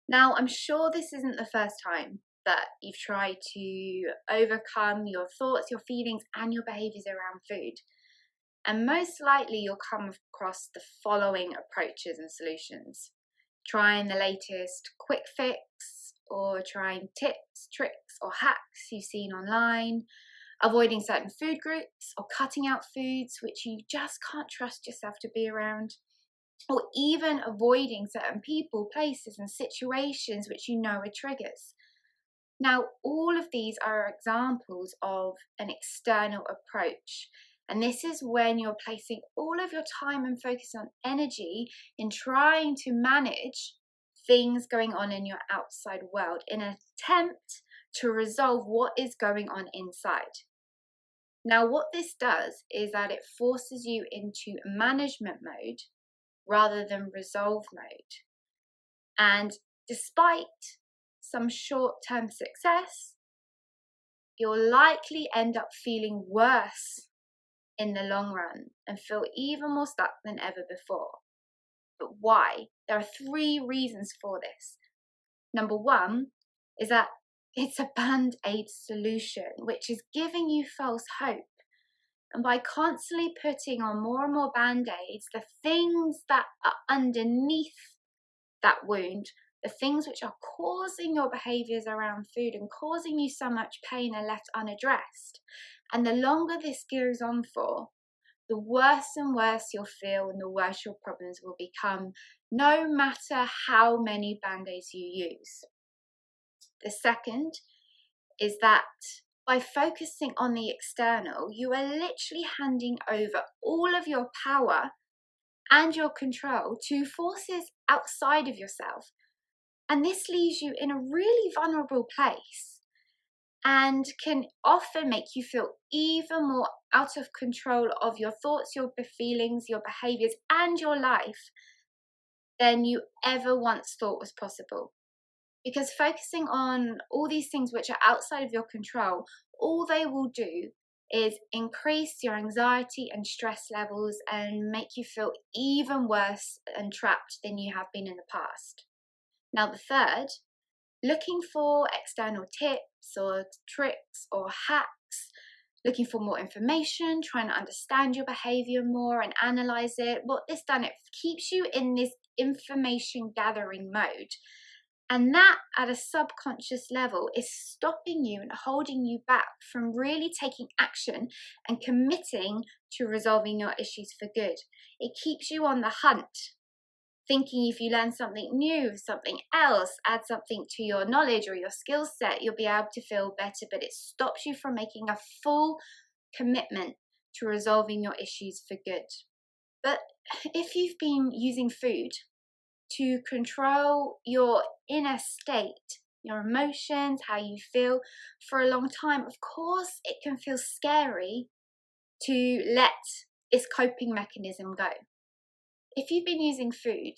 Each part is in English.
Now, I'm sure this isn't the first time that you've tried to overcome your thoughts, your feelings, and your behaviors around food. And most likely, you'll come across the following approaches and solutions: trying the latest quick fix, or trying tips, tricks, or hacks you've seen online, avoiding certain food groups, or cutting out foods which you just can't trust yourself to be around, or even avoiding certain people, places, and situations which you know are triggers. Now, all of these are examples of an external approach. And this is when you're placing all of your time and focus on energy in trying to manage things going on in your outside world in an attempt to resolve what is going on inside. Now, what this does is that it forces you into management mode rather than resolve mode. And despite some short-term success, you'll likely end up feeling worse in the long run and feel even more stuck than ever before. But why? There are 3 reasons for this. Number 1 is that it's a band-aid solution, which is giving you false hope. And by constantly putting on more and more band-aids, the things that are underneath that wound, the things which are causing your behaviors around food and causing you so much pain, are left unaddressed. And the longer this goes on for, the worse and worse you'll feel and the worse your problems will become, no matter how many band-aids you use. The second is that by focusing on the external, you are literally handing over all of your power and your control to forces outside of yourself. And this leaves you in a really vulnerable place and can often make you feel even more out of control of your thoughts, your feelings, your behaviors, and your life than you ever once thought was possible. Because focusing on all these things which are outside of your control, all they will do is increase your anxiety and stress levels and make you feel even worse and trapped than you have been in the past. Now, the third, looking for external tips or tricks or hacks, looking for more information, trying to understand your behavior more and analyze it. What this does, it keeps you in this information gathering mode. And that, at a subconscious level, is stopping you and holding you back from really taking action and committing to resolving your issues for good. It keeps you on the hunt, thinking if you learn something new, something else, add something to your knowledge or your skill set, you'll be able to feel better. But it stops you from making a full commitment to resolving your issues for good. But if you've been using food to control your inner state, your emotions, how you feel for a long time, of course it can feel scary to let this coping mechanism go. If you've been using food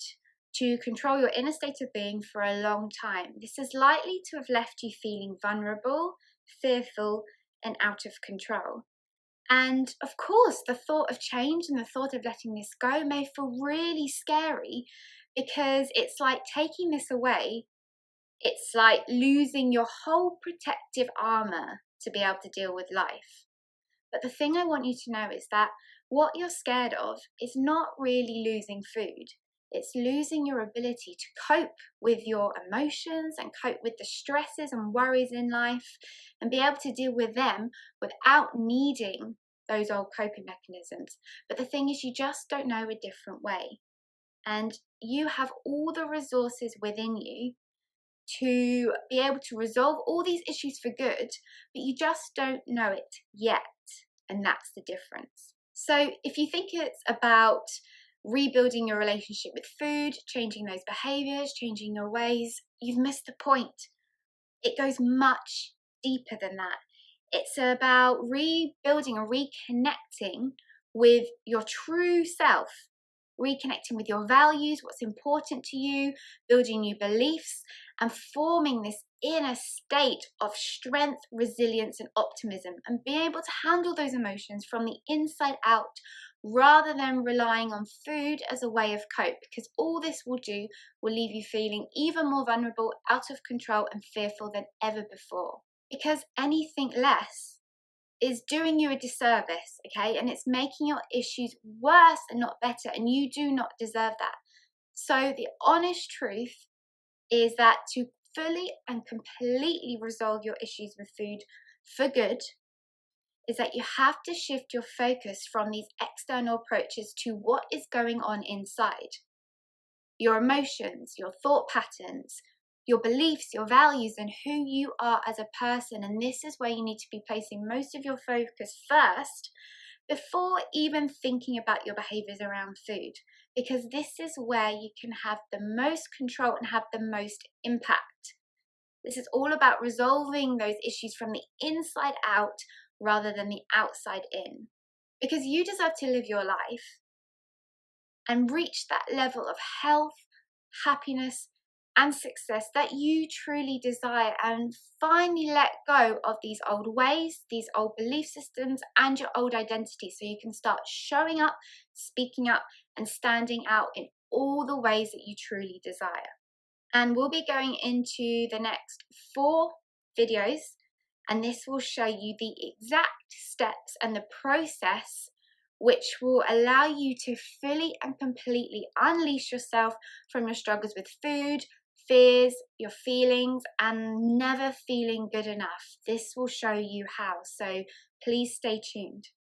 to control your inner state of being for a long time, this is likely to have left you feeling vulnerable, fearful, and out of control. And of course, the thought of change and the thought of letting this go may feel really scary, because it's like taking this away. It's like losing your whole protective armor to be able to deal with life. But the thing I want you to know is that what you're scared of is not really losing food. It's losing your ability to cope with your emotions and cope with the stresses and worries in life and be able to deal with them without needing those old coping mechanisms. But the thing is, you just don't know a different way. And you have all the resources within you to be able to resolve all these issues for good, but you just don't know it yet. And that's the difference. So if you think it's about rebuilding your relationship with food, changing those behaviors, changing your ways, you've missed the point. It goes much deeper than that. It's about rebuilding or reconnecting with your true self, reconnecting with your values, what's important to you, building new beliefs, and forming this inner state of strength, resilience, and optimism, and being able to handle those emotions from the inside out rather than relying on food as a way of cope, because all this will do will leave you feeling even more vulnerable, out of control and fearful than ever before. Because anything less is doing you a disservice, okay? And it's making your issues worse and not better, and you do not deserve that. So the honest truth is that to fully and completely resolve your issues with food for good is that you have to shift your focus from these external approaches to what is going on inside. Your emotions, your thought patterns, your beliefs, your values, and who you are as a person. And this is where you need to be placing most of your focus first before even thinking about your behaviors around food, because this is where you can have the most control and have the most impact. This is all about resolving those issues from the inside out rather than the outside in, because you deserve to live your life and reach that level of health, happiness, and success that you truly desire, and finally let go of these old ways, these old belief systems, and your old identity, so you can start showing up, speaking up, and standing out in all the ways that you truly desire. And we'll be going into the next 4 videos, and this will show you the exact steps and the process which will allow you to fully and completely unleash yourself from your struggles with food, fears, your feelings, and never feeling good enough. This will show you how, so please stay tuned.